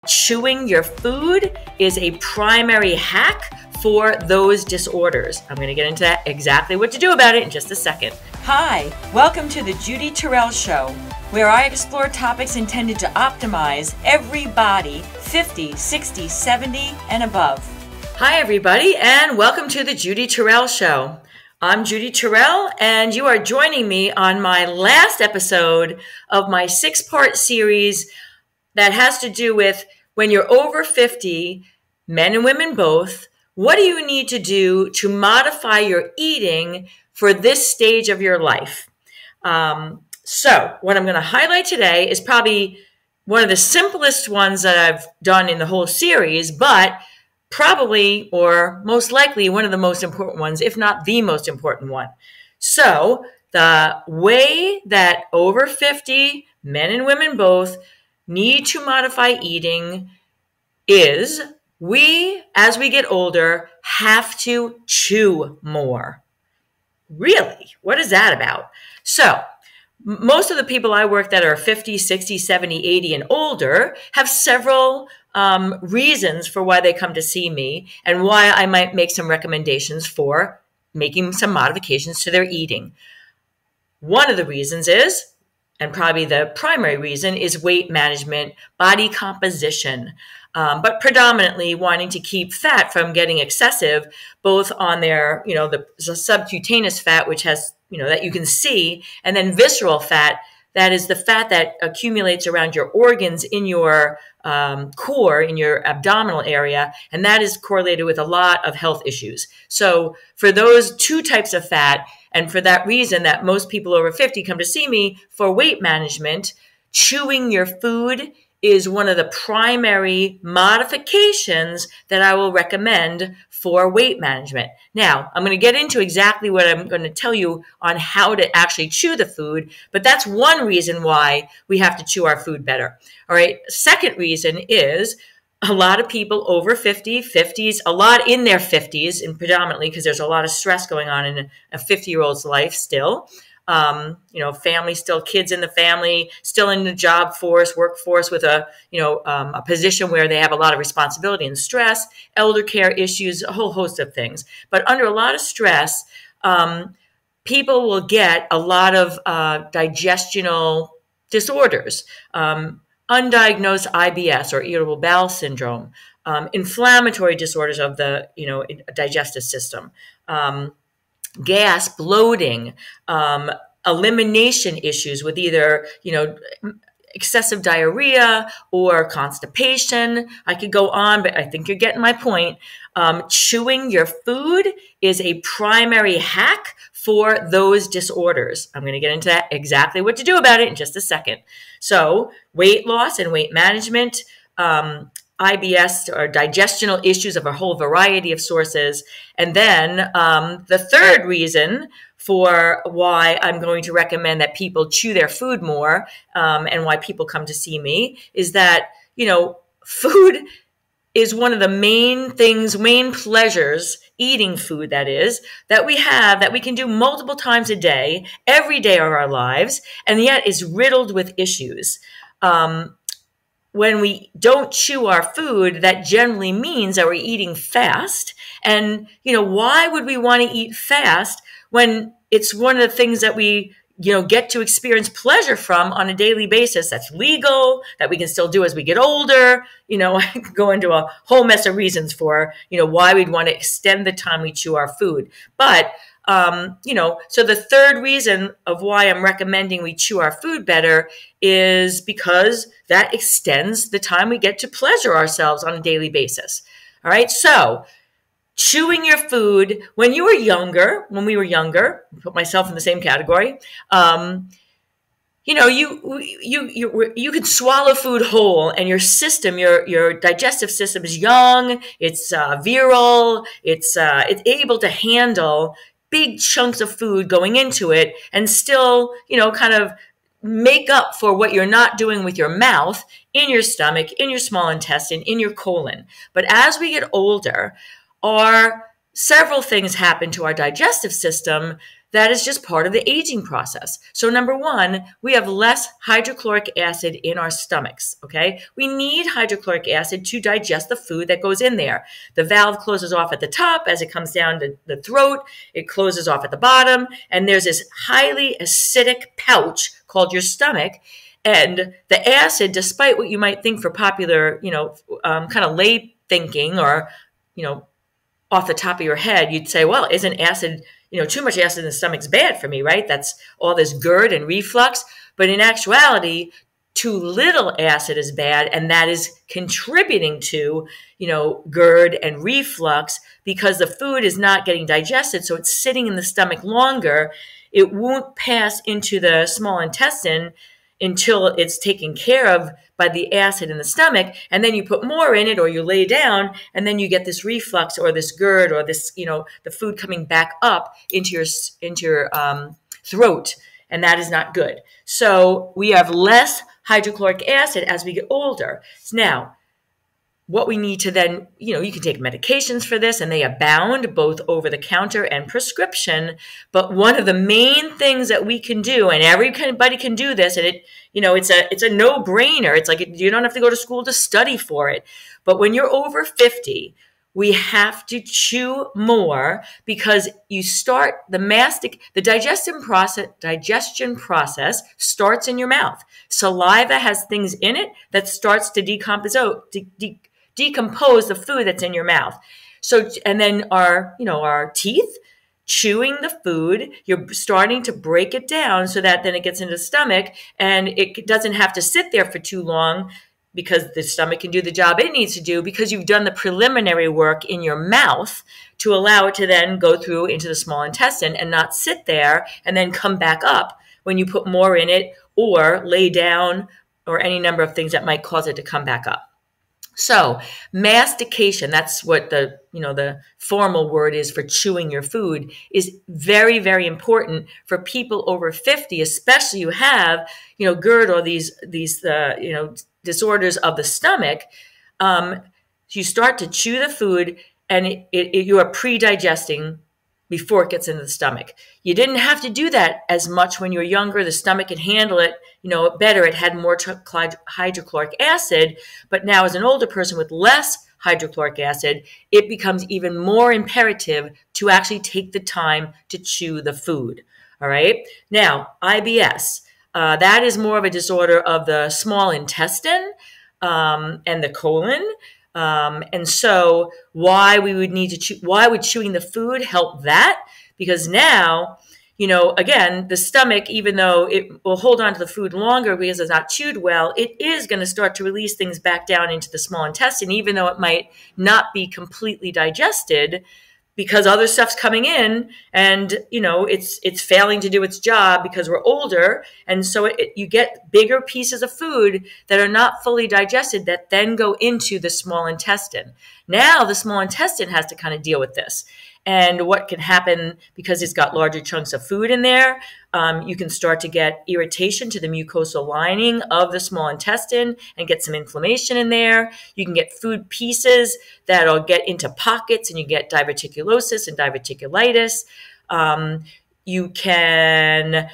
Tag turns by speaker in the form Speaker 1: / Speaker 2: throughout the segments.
Speaker 1: Chewing your food is a primary hack for those disorders. I'm going to get into exactly what to do about it in just a second. Hi, welcome to the Judy Terrell Show, where I explore topics intended to optimize every body 50, 60, 70, and above. Hi, everybody, and welcome to the Judy Terrell Show. I'm Judy Terrell, and you are joining me on my last episode of my 6-part series that has to do with when you're over 50, men and women both, what do you need to do to modify your eating for this stage of your life? So what I'm going to highlight today is probably one of the simplest ones that I've done in the whole series, but probably or most likely one of the most important ones, if not the most important one. So the way that over 50, men and women both, need to modify eating is we, as we get older, have to chew more. Really? What is that about? So most of the people I work that are 50, 60, 70, 80 and older have several reasons for why they come to see me and why I might make some recommendations for making some modifications to their eating. One of the reasons is, and probably the primary reason, is weight management, body composition, but predominantly wanting to keep fat from getting excessive, both on their, the subcutaneous fat, which has, that you can see, and then visceral fat, that is the fat that accumulates around your organs in your core, in your abdominal area, and that is correlated with a lot of health issues. So for those two types of fat, and for that reason that most people over 50 come to see me for weight management, chewing your food is one of the primary modifications that I will recommend for weight management. Now, I'm going to get into exactly what I'm going to tell you on how to actually chew the food, but that's one reason why we have to chew our food better. All right. Second reason is a lot of people over 50, 50s, a lot in their 50s, and predominantly because there's a lot of stress going on in a 50-year-old's life still. Family, still kids in the family, still in the job force, workforce with a position where they have a lot of responsibility and stress, elder care issues, a whole host of things. But under a lot of stress, people will get a lot of digestional disorders, undiagnosed IBS or irritable bowel syndrome, inflammatory disorders of the digestive system, gas, bloating, elimination issues with either, excessive diarrhea or constipation. I could go on, but I think you're getting my point. Chewing your food is a primary hack for those disorders. I'm going to get into exactly what to do about it in just a second. So weight loss and weight management, IBS or digestional issues of a whole variety of sources. And then the third reason for why I'm going to recommend that people chew their food more and why people come to see me is that, food is one of the main pleasures, eating food that we have, that we can do multiple times a day, every day of our lives, and yet is riddled with issues. When we don't chew our food, that generally means that we're eating fast. And, why would we want to eat fast when it's one of the things that we, get to experience pleasure from on a daily basis that's legal, that we can still do as we get older? I could go into a whole mess of reasons for, why we'd want to extend the time we chew our food. But so the third reason of why I'm recommending we chew our food better is because that extends the time we get to pleasure ourselves on a daily basis. All right. So chewing your food when we were younger, put myself in the same category. You could swallow food whole, and your system, your digestive system is young. It's virile. It's able to handle big chunks of food going into it and still, kind of make up for what you're not doing with your mouth, in your stomach, in your small intestine, in your colon. But as we get older, several things happen to our digestive system that is just part of the aging process. So number one, we have less hydrochloric acid in our stomachs, okay? We need hydrochloric acid to digest the food that goes in there. The valve closes off at the top as it comes down to the throat. It closes off at the bottom, and there's this highly acidic pouch called your stomach. And the acid, despite what you might think for popular, kind of lay thinking or, off the top of your head, you'd say, well, isn't acid, too much acid in the stomach's bad for me, right? That's all this GERD and reflux. But in actuality, too little acid is bad, and that is contributing to, GERD and reflux because the food is not getting digested, so it's sitting in the stomach longer. It won't pass into the small intestine until it's taken care of by the acid in the stomach, and then you put more in it or you lay down, and then you get this reflux or this GERD or this, the food coming back up into your throat, and that is not good. So we have less hydrochloric acid as we get older. Now, what we need to then, you can take medications for this, and they abound both over the counter and prescription. But one of the main things that we can do, and everybody can do this, and it's a no-brainer. It's like you don't have to go to school to study for it. But when you're over 50, we have to chew more because you start the digestion process starts in your mouth. Saliva has things in it that starts to decompose the food that's in your mouth. So, and then our teeth, chewing the food, you're starting to break it down so that then it gets into the stomach and it doesn't have to sit there for too long because the stomach can do the job it needs to do because you've done the preliminary work in your mouth to allow it to then go through into the small intestine and not sit there and then come back up when you put more in it or lay down or any number of things that might cause it to come back up. So mastication, that's what the formal word is for chewing your food, is very, very important for people over 50, especially who have, GERD or these disorders of the stomach. You start to chew the food and you are pre-digesting before it gets into the stomach. You didn't have to do that as much when you were younger. The stomach could handle it, better. It had more hydrochloric acid, but now as an older person with less hydrochloric acid, it becomes even more imperative to actually take the time to chew the food. All right. Now, IBS, that is more of a disorder of the small intestine and the colon. And so why would chewing the food help that? Because now, again, the stomach, even though it will hold on to the food longer because it's not chewed well, it is going to start to release things back down into the small intestine, even though it might not be completely digested because other stuff's coming in and, it's failing to do its job because we're older. And so you get bigger pieces of food that are not fully digested that then go into the small intestine. Now the small intestine has to kind of deal with this. And what can happen because it's got larger chunks of food in there, you can start to get irritation to the mucosal lining of the small intestine and get some inflammation in there. You can get food pieces that'll get into pockets and you get diverticulosis and diverticulitis. You can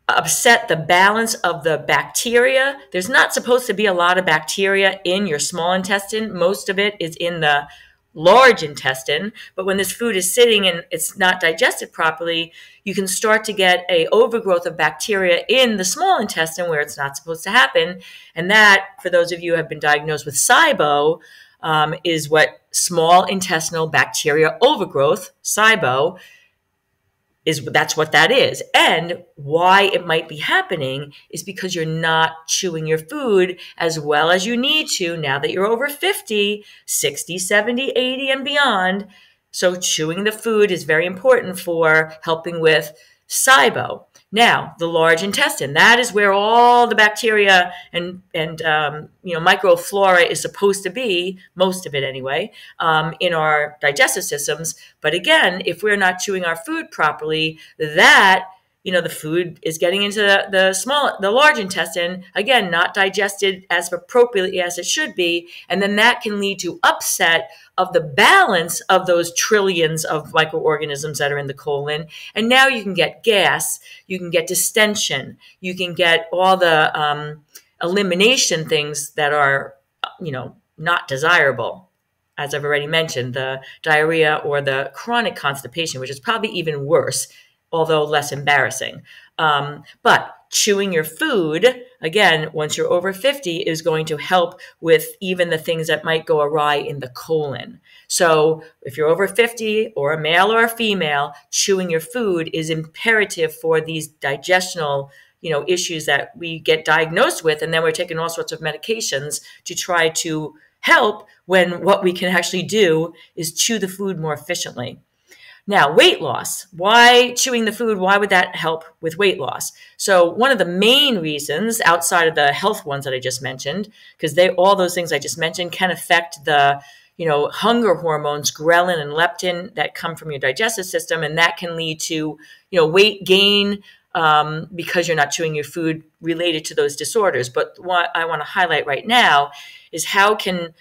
Speaker 1: upset the balance of the bacteria. There's not supposed to be a lot of bacteria in your small intestine. Most of it is in the large intestine, but when this food is sitting and it's not digested properly, you can start to get a overgrowth of bacteria in the small intestine where it's not supposed to happen. And that, for those of you who have been diagnosed with SIBO, is what small intestinal bacteria overgrowth, SIBO, that's what that is. And why it might be happening is because you're not chewing your food as well as you need to now that you're over 50, 60, 70, 80, and beyond. So chewing the food is very important for helping with SIBO. Now, the large intestine, that is where all the bacteria and microflora is supposed to be, most of it anyway, in our digestive systems. But again, if we're not chewing our food properly, that the food is getting into the large intestine, again, not digested as appropriately as it should be. And then that can lead to upset of the balance of those trillions of microorganisms that are in the colon. And now you can get gas, you can get distension, you can get all the elimination things that are, not desirable. As I've already mentioned, the diarrhea or the chronic constipation, which is probably even worse, although less embarrassing. But chewing your food, again, once you're over 50, is going to help with even the things that might go awry in the colon. So if you're over 50 or a male or a female, chewing your food is imperative for these digestional issues that we get diagnosed with. And then we're taking all sorts of medications to try to help when what we can actually do is chew the food more efficiently. Now, weight loss. Why chewing the food? Why would that help with weight loss? So one of the main reasons outside of the health ones that I just mentioned, because all those things I just mentioned can affect the hunger hormones, ghrelin and leptin that come from your digestive system. And that can lead to, weight gain because you're not chewing your food related to those disorders. But what I want to highlight right now is how can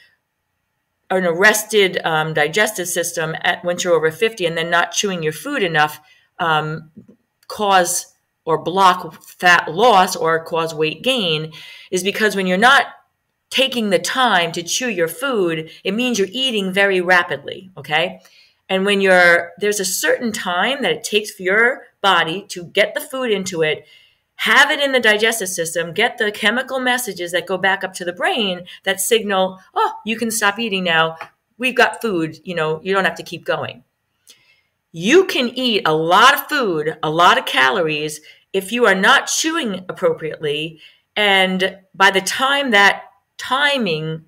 Speaker 1: an arrested digestive system once you're over 50 and then not chewing your food enough cause or block fat loss or cause weight gain is because when you're not taking the time to chew your food, it means you're eating very rapidly, okay? And when there's a certain time that it takes for your body to get the food into it, have it in the digestive system, get the chemical messages that go back up to the brain that signal, oh, you can stop eating now. We've got food, you don't have to keep going. You can eat a lot of food, a lot of calories, if you are not chewing appropriately. And by the time that timing,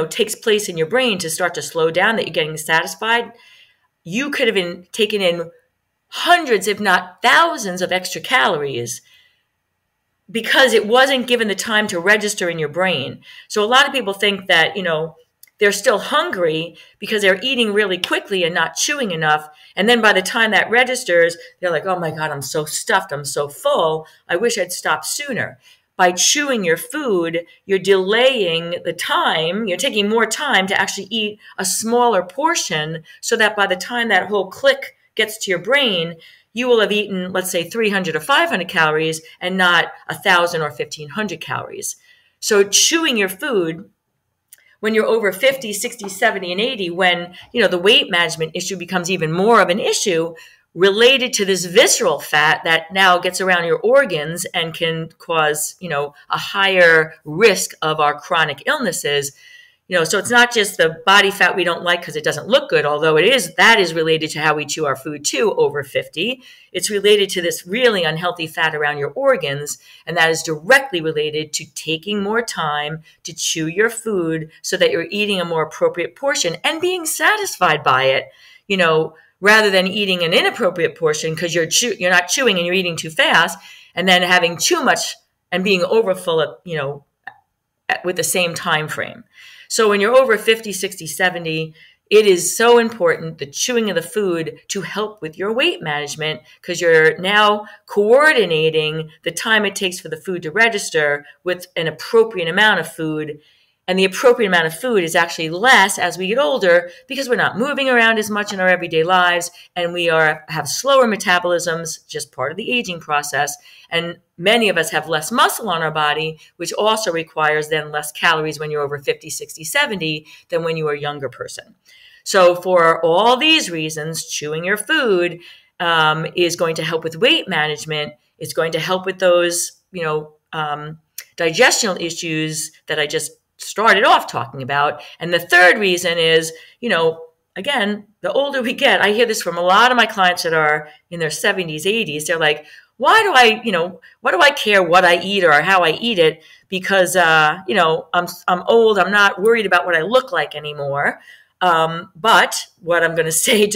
Speaker 1: takes place in your brain to start to slow down, that you're getting satisfied, you could have been taken in hundreds, if not thousands of extra calories because it wasn't given the time to register in your brain. So a lot of people think that, they're still hungry because they're eating really quickly and not chewing enough. And then by the time that registers, they're like, oh my God, I'm so stuffed. I'm so full. I wish I'd stopped sooner. By chewing your food, you're delaying the time. You're taking more time to actually eat a smaller portion so that by the time that whole click gets to your brain, you will have eaten, let's say, 300 or 500 calories and not 1,000 or 1,500 calories. So chewing your food when you're over 50, 60, 70, and 80, when, the weight management issue becomes even more of an issue related to this visceral fat that now gets around your organs and can cause, a higher risk of our chronic illnesses. So it's not just the body fat we don't like because it doesn't look good, although that is related to how we chew our food too over 50. It's related to this really unhealthy fat around your organs, and that is directly related to taking more time to chew your food so that you're eating a more appropriate portion and being satisfied by it, rather than eating an inappropriate portion because you're not chewing and you're eating too fast, and then having too much and being overfull of, with the same time frame. So when you're over 50, 60, 70, it is so important, the chewing of the food, to help with your weight management because you're now coordinating the time it takes for the food to register with an appropriate amount of food. And the appropriate amount of food is actually less as we get older because we're not moving around as much in our everyday lives and we have slower metabolisms, just part of the aging process. And many of us have less muscle on our body, which also requires then less calories when you're over 50, 60, 70 than when you are a younger person. So for all these reasons, chewing your food is going to help with weight management. It's going to help with those, digestional issues that I just started off talking about. And the third reason is, again, the older we get, I hear this from a lot of my clients that are in their 70s, 80s. They're like, why do I care what I eat or how I eat it? Because, I'm old. I'm not worried about what I look like anymore. But what I'm going to say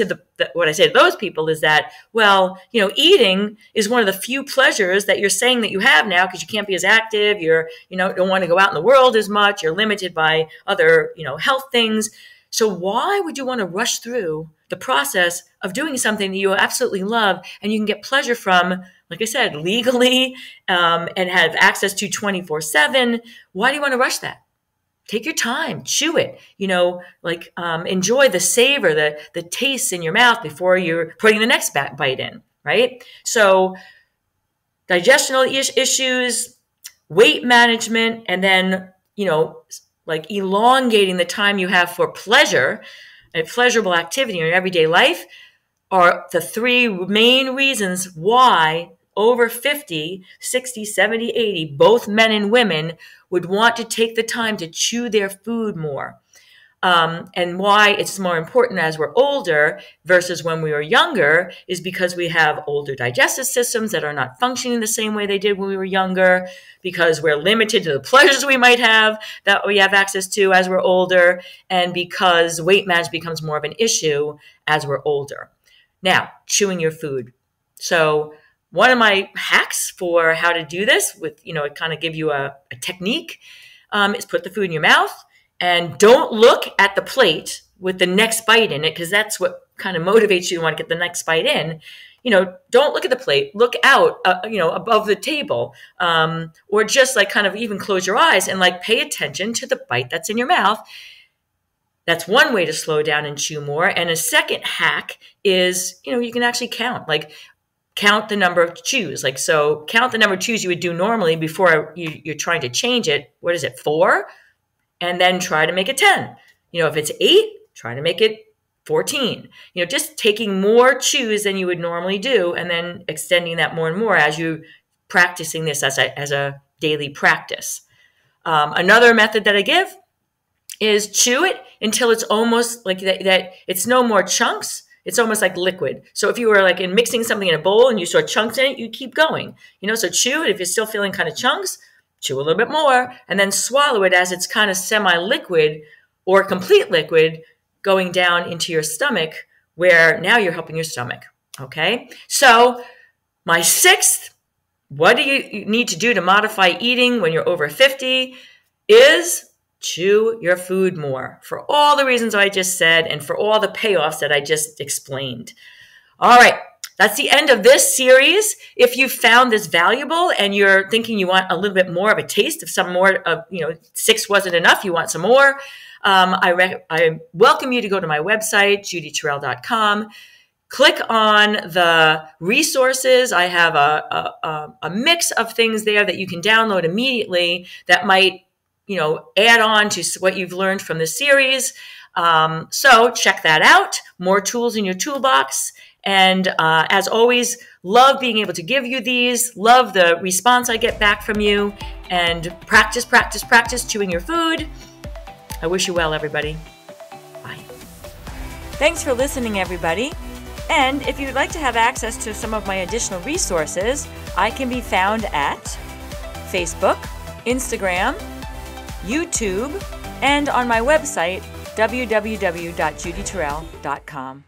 Speaker 1: what I say to those people is that, eating is one of the few pleasures that you're saying that you have now because you can't be as active. Don't want to go out in the world as much. You're limited by other, health things. So why would you want to rush through the process of doing something that you absolutely love and you can get pleasure from like I said, legally and have access to 24/7. Why do you want to rush that? Take your time, chew it, enjoy the savor, the taste in your mouth before you're putting the next bite in, right? So digestional issues, weight management, and then, elongating the time you have for pleasure and pleasurable activity in your everyday life are the three main reasons why over 50, 60, 70, 80, both men and women would want to take the time to chew their food more. And why it's more important as we're older versus when we were younger is because we have older digestive systems that are not functioning the same way they did when we were younger, because we're limited to the pleasures we might have that we have access to as we're older, and because weight management becomes more of an issue as we're older. Now, chewing your food. So one of my hacks for how to do this with, it kind of give you a technique is put the food in your mouth and don't look at the plate with the next bite in it, because that's what kind of motivates you to want to get the next bite in. Don't look at the plate, look out, above the table, or just kind of even close your eyes and pay attention to the bite that's in your mouth. That's one way to slow down and chew more. And a second hack is, you can actually count, count the number of chews. So count the number of chews you would do normally before you're trying to change it. What is it, 4? And then try to make it 10. If it's 8, try to make it 14. Just taking more chews than you would normally do and then extending that more and more as you practicing this as a daily practice. Another method that I give is chew it until it's almost like that it's no more chunks. It's almost like liquid. So if you were in mixing something in a bowl and you saw chunks in it, you keep going. So chew it. If you're still feeling kind of chunks, chew a little bit more, and then swallow it as it's kind of semi-liquid or complete liquid going down into your stomach, where now you're helping your stomach, okay? So my 6th, what do you need to do to modify eating when you're over 50 is chew your food more, for all the reasons I just said and for all the payoffs that I just explained. All right. That's the end of this series. If you found this valuable and you're thinking you want a little bit more of a taste of some more of, 6 wasn't enough, you want some more, I welcome you to go to my website, judyterrell.com. Click on the resources. I have a mix of things there that you can download immediately that might, add on to what you've learned from this series. So check that out. More tools in your toolbox. And as always, love being able to give you these, love the response I get back from you, and practice, practice, practice chewing your food. I wish you well, everybody. Bye. Thanks for listening, everybody. And if you'd like to have access to some of my additional resources, I can be found at Facebook, Instagram, YouTube, and on my website, www.judyterrell.com.